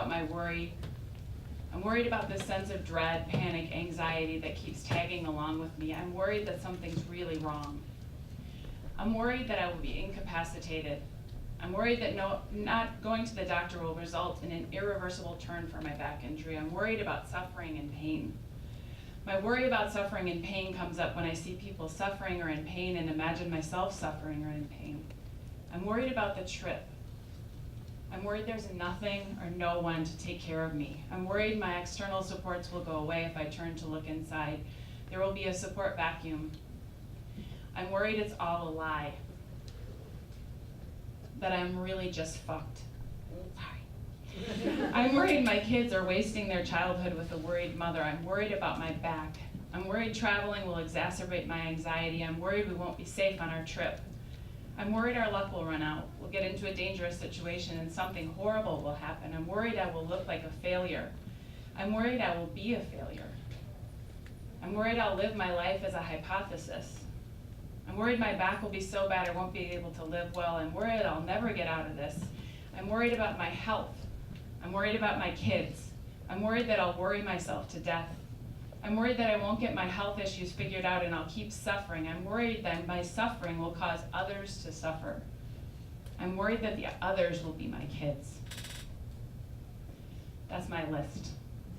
about my worry. I'm worried about this sense of dread, panic, anxiety that keeps tagging along with me. I'm worried that something's really wrong. I'm worried that I will be incapacitated. I'm worried that not going to the doctor will result in an irreversible turn for my back injury. I'm worried about suffering and pain. My worry about suffering and pain comes up when I see people suffering or in pain and imagine myself suffering or in pain. I'm worried about the trip. I'm worried there's nothing or no one to take care of me. I'm worried my external supports will go away if I turn to look inside. There will be a support vacuum. I'm worried it's all a lie. That I'm really just fucked. Sorry. I'm worried my kids are wasting their childhood with a worried mother. I'm worried about my back. I'm worried traveling will exacerbate my anxiety. I'm worried we won't be safe on our trip. I'm worried our luck will run out. We'll get into a dangerous situation and something horrible will happen. I'm worried I will look like a failure. I'm worried I will be a failure. I'm worried I'll live my life as a hypothesis. I'm worried my back will be so bad I won't be able to live well. I'm worried I'll never get out of this. I'm worried about my health. I'm worried about my kids. I'm worried that I'll worry myself to death. I'm worried that I won't get my health issues figured out and I'll keep suffering. I'm worried that my suffering will cause others to suffer. I'm worried that the others will be my kids. That's my list.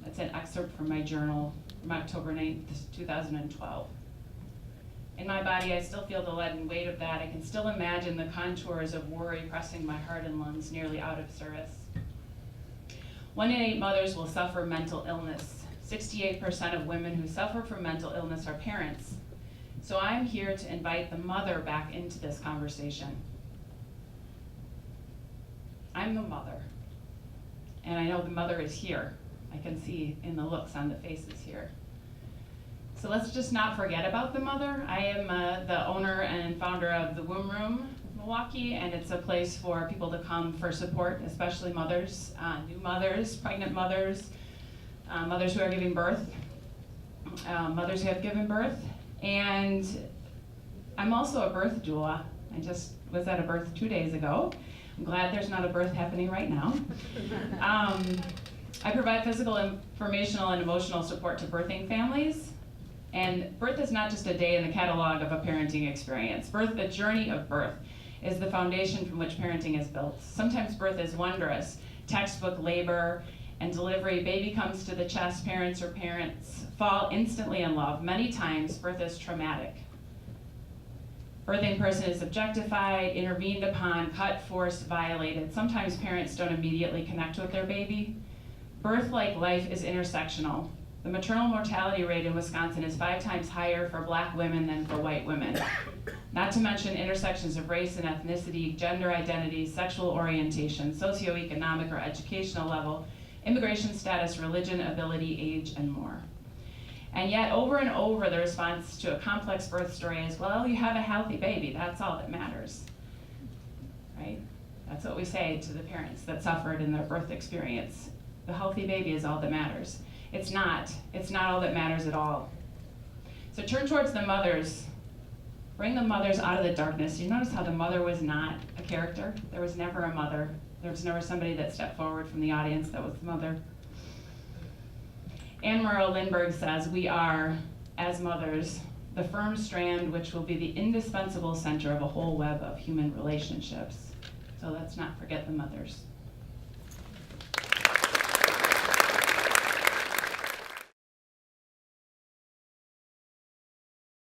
That's an excerpt from my journal from October 9th, 2012. In my body, I still feel the leaden weight of that. I can still imagine the contours of worry pressing my heart and lungs nearly out of service. 1 in 8 mothers will suffer mental illness. 68% of women who suffer from mental illness are parents. So I'm here to invite the mother back into this conversation. I'm the mother, and I know the mother is here. I can see in the looks on the faces here. So let's just not forget about the mother. I am the owner and founder of the Womb Room Milwaukee, and it's a place for people to come for support, especially mothers, new mothers, pregnant mothers, mothers who are giving birth, mothers who have given birth. And I'm also a birth doula. I just was at a birth 2 days ago. I'm glad there's not a birth happening right now. I provide physical, informational, and emotional support to birthing families. And birth is not just a day in the catalog of a parenting experience. Birth, the journey of birth, is the foundation from which parenting is built. Sometimes birth is wondrous, textbook labor and delivery, baby comes to the chest, parents fall instantly in love. Many times, birth is traumatic. Birthing person is objectified, intervened upon, cut, forced, violated. Sometimes parents don't immediately connect with their baby. Birth, like life, is intersectional. The maternal mortality rate in Wisconsin is 5 times higher for Black women than for white women. Not to mention intersections of race and ethnicity, gender identity, sexual orientation, socioeconomic or educational level, immigration status, religion, ability, age, and more. And yet, over and over, the response to a complex birth story is, well, you have a healthy baby, that's all that matters, right? That's what we say to the parents that suffered in their birth experience. The healthy baby is all that matters. It's not all that matters at all. So turn towards the mothers. Bring the mothers out of the darkness. You notice how the mother was not a character? There was never a mother. There was never somebody that stepped forward from the audience that was the mother. Anne Murrow Lindbergh says, we are, as mothers, the firm strand which will be the indispensable center of a whole web of human relationships. So let's not forget the mothers.